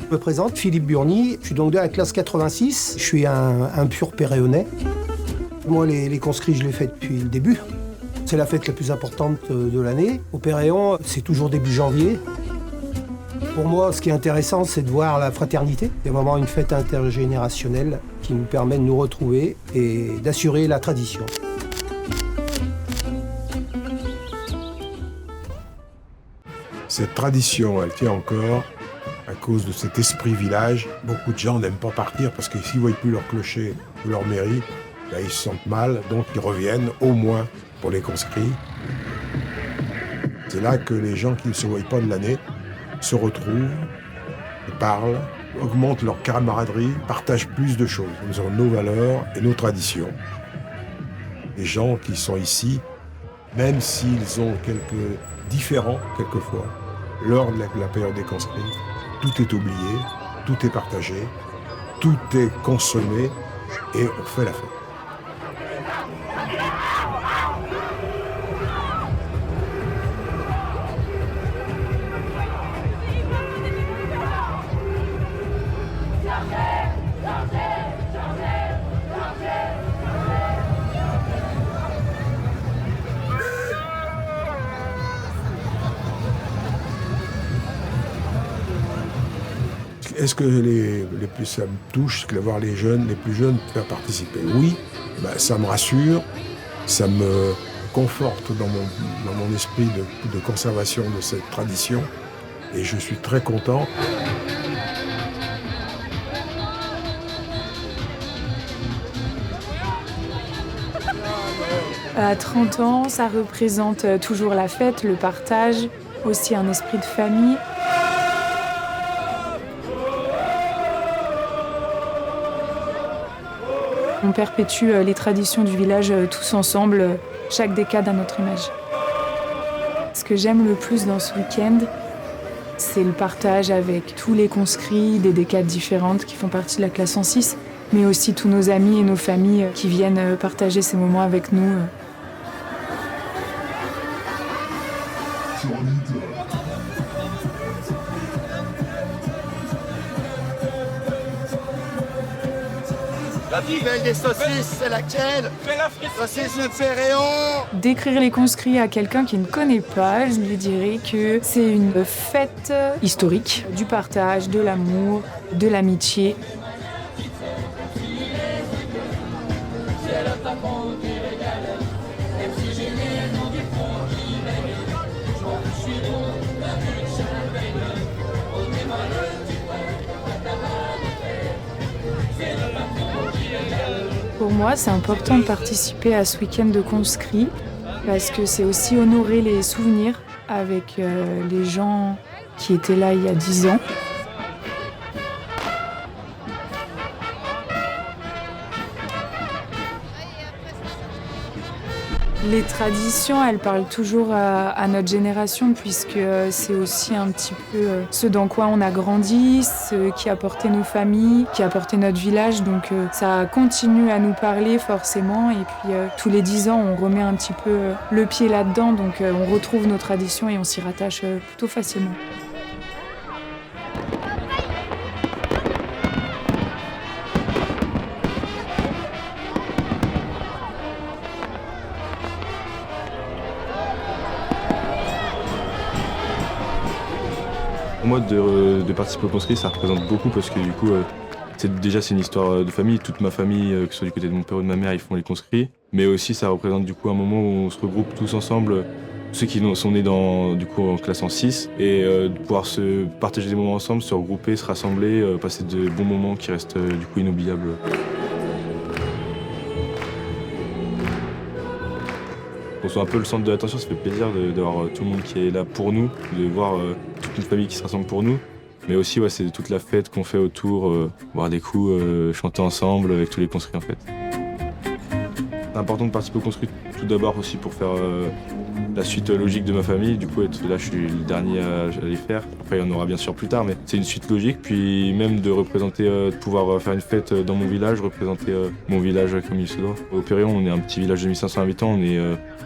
Je me présente, Philippe Burny, je suis donc de la classe 86, je suis un pur péréonnais. Moi, les conscrits, je les fais depuis le début. C'est la fête la plus importante de l'année. Au Péréon, c'est toujours début janvier. Pour moi, ce qui est intéressant, c'est de voir la fraternité. C'est vraiment une fête intergénérationnelle qui nous permet de nous retrouver et d'assurer la tradition. Cette tradition, elle tient encore à cause de cet esprit village. Beaucoup de gens n'aiment pas partir parce que s'ils ne voient plus leur clocher ou leur mairie, là, ils se sentent mal, donc ils reviennent au moins pour les conscrits. C'est là que les gens qui ne se voient pas de l'année se retrouvent, parlent, augmentent leur camaraderie, partagent plus de choses. Nous avons nos valeurs et nos traditions. Les gens qui sont ici, même s'ils ont quelques différents quelquefois, lors de la période des conscrits, tout est oublié, tout est partagé, tout est consommé et on fait la fête. Est-ce que les plus ça me touche, c'est de voir les plus jeunes faire participer? Oui, ça me rassure, ça me conforte dans mon esprit de conservation de cette tradition et je suis très content. À 30 ans, ça représente toujours la fête, le partage, aussi un esprit de famille. On perpétue les traditions du village tous ensemble, chaque décade à notre image. Ce que j'aime le plus dans ce week-end, c'est le partage avec tous les conscrits des décades différentes qui font partie de la classe 106, mais aussi tous nos amis et nos familles qui viennent partager ces moments avec nous. La plus belle des saucisses, c'est laquelle? Saucisse de Péréon. Décrire les conscrits à quelqu'un qui ne connaît pas, je lui dirais que c'est une fête historique du partage, de l'amour, de l'amitié. Pour moi, c'est important de participer à ce week-end de conscrits parce que c'est aussi honorer les souvenirs avec les gens qui étaient là il y a 10 ans. Les traditions, elles parlent toujours à notre génération puisque c'est aussi un petit peu ce dans quoi on a grandi, ce qui a porté nos familles, qui a porté notre village. Donc ça continue à nous parler forcément. Et puis tous les 10 ans, on remet un petit peu le pied là-dedans. Donc on retrouve nos traditions et on s'y rattache plutôt facilement. Pour moi, de participer au conscrit, ça représente beaucoup parce que du coup, c'est une histoire de famille. Toute ma famille, que ce soit du côté de mon père ou de ma mère, ils font les conscrits. Mais aussi, ça représente du coup un moment où on se regroupe tous ensemble, ceux qui sont nés en classe en 6, et de pouvoir se partager des moments ensemble, se regrouper, se rassembler, passer de bons moments qui restent du coup inoubliables. On soit un peu le centre de l'attention, ça fait plaisir d'avoir tout le monde qui est là pour nous, de voir toute une famille qui se rassemble pour nous. Mais aussi, c'est toute la fête qu'on fait autour, boire des coups, chanter ensemble avec tous les conscrits en fait. C'est important de participer au conscrit tout d'abord aussi pour faire la suite logique de ma famille. Du coup, là, je suis le dernier à les faire. Après, il y en aura bien sûr plus tard, mais c'est une suite logique. Puis même de représenter, de pouvoir faire une fête dans mon village, représenter mon village comme il se doit. Au Péréon, on est un petit village de 1500 habitants,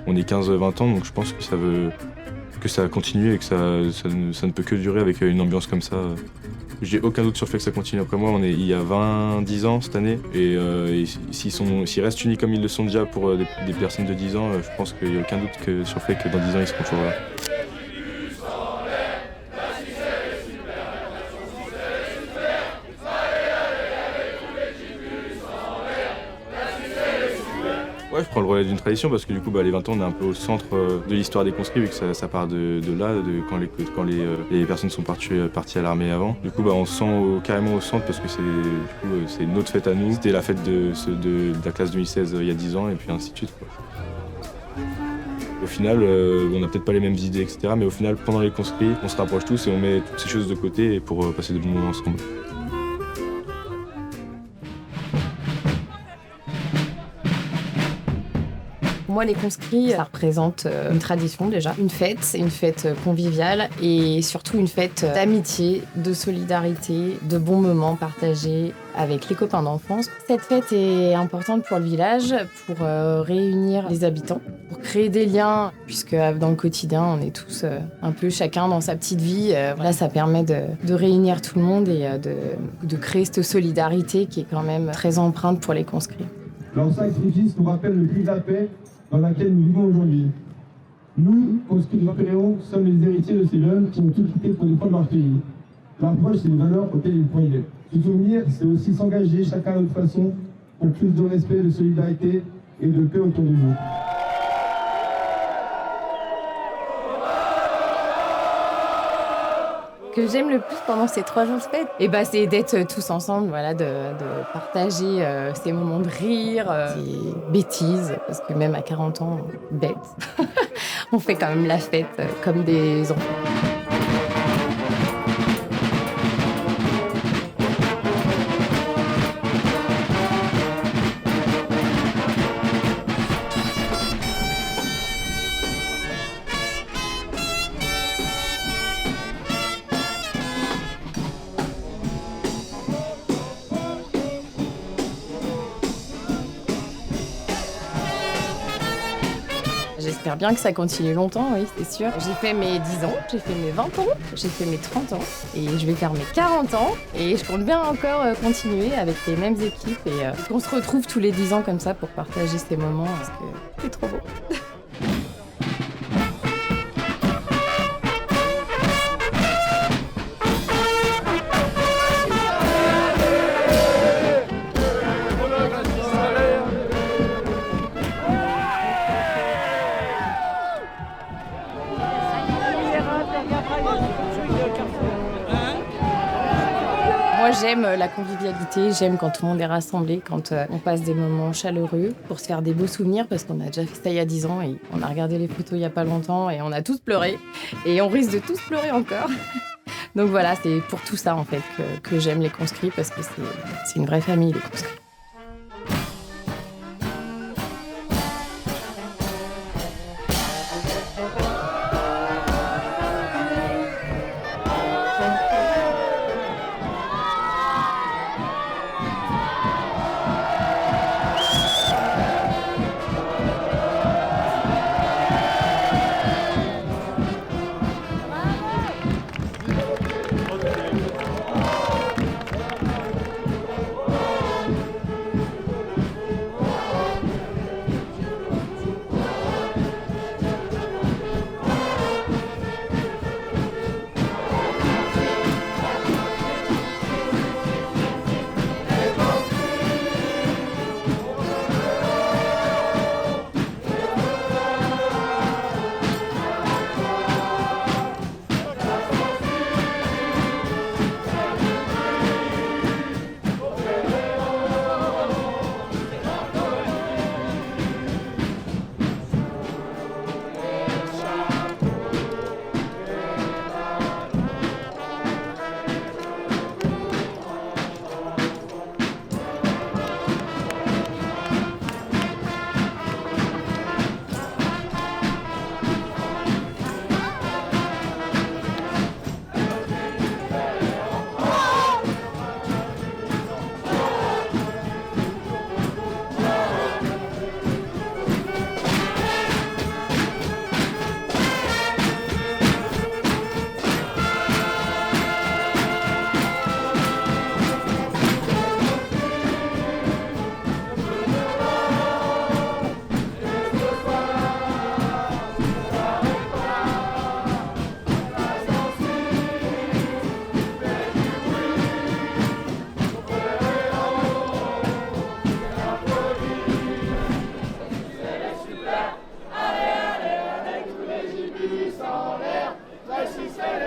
on est 15-20 ans, donc je pense que ça va continuer et que ça ne peut que durer avec une ambiance comme ça. J'ai aucun doute sur le fait que ça continue après moi. Il y a 10 ans cette année. Et s'ils restent unis comme ils le sont déjà pour des personnes de 10 ans, je pense qu'il n'y a aucun doute sur le fait que dans 10 ans, ils seront toujours là. Ouais, je prends le relais d'une tradition parce que du coup, les 20 ans, on est un peu au centre de l'histoire des conscrits, vu que ça part de là, quand les personnes sont parties à l'armée avant. Du coup, on se sent carrément au centre parce que c'est notre fête à nous. C'était la fête de la classe 2016 il y a 10 ans et puis ainsi de suite, quoi. Au final, on n'a peut-être pas les mêmes idées, etc. Mais au final, pendant les conscrits, on se rapproche tous et on met toutes ces choses de côté pour passer de bons moments ensemble. Pour moi, les conscrits, ça représente une tradition déjà, une fête conviviale et surtout une fête d'amitié, de solidarité, de bons moments partagés avec les copains d'enfance. Cette fête est importante pour le village, pour réunir les habitants, pour créer des liens, puisque dans le quotidien, on est tous un peu chacun dans sa petite vie. Là, ça permet de réunir tout le monde et de créer cette solidarité qui est quand même très empreinte pour les conscrits. Leur sacrifice nous rappelle le cri de la paix dans laquelle nous vivons aujourd'hui. Nous, conscrits de Péréon, sommes les héritiers de ces jeunes qui ont tout quitté pour défendre leur pays. L'approche, c'est les valeurs auxquelles ils croyaient. Se souvenir, c'est aussi s'engager chacun à notre façon pour plus de respect, de solidarité et de paix autour de nous. Ce que j'aime le plus pendant ces 3 jours de fête, c'est d'être tous ensemble, de partager ces moments de rire, ces bêtises, parce que même à 40 ans, bête, on fait quand même la fête comme des enfants. J'espère bien que ça continue longtemps, oui, c'est sûr. J'ai fait mes 10 ans, j'ai fait mes 20 ans, j'ai fait mes 30 ans et je vais faire mes 40 ans. Et je compte bien encore continuer avec les mêmes équipes et qu'on se retrouve tous les 10 ans comme ça pour partager ces moments parce que c'est trop beau. Moi, j'aime la convivialité, j'aime quand tout le monde est rassemblé, quand on passe des moments chaleureux pour se faire des beaux souvenirs, parce qu'on a déjà fait ça il y a 10 ans et on a regardé les photos il y a pas longtemps et on a tous pleuré et on risque de tous pleurer encore. Donc voilà, c'est pour tout ça en fait que j'aime les conscrits parce que c'est une vraie famille les conscrits.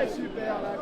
super, là.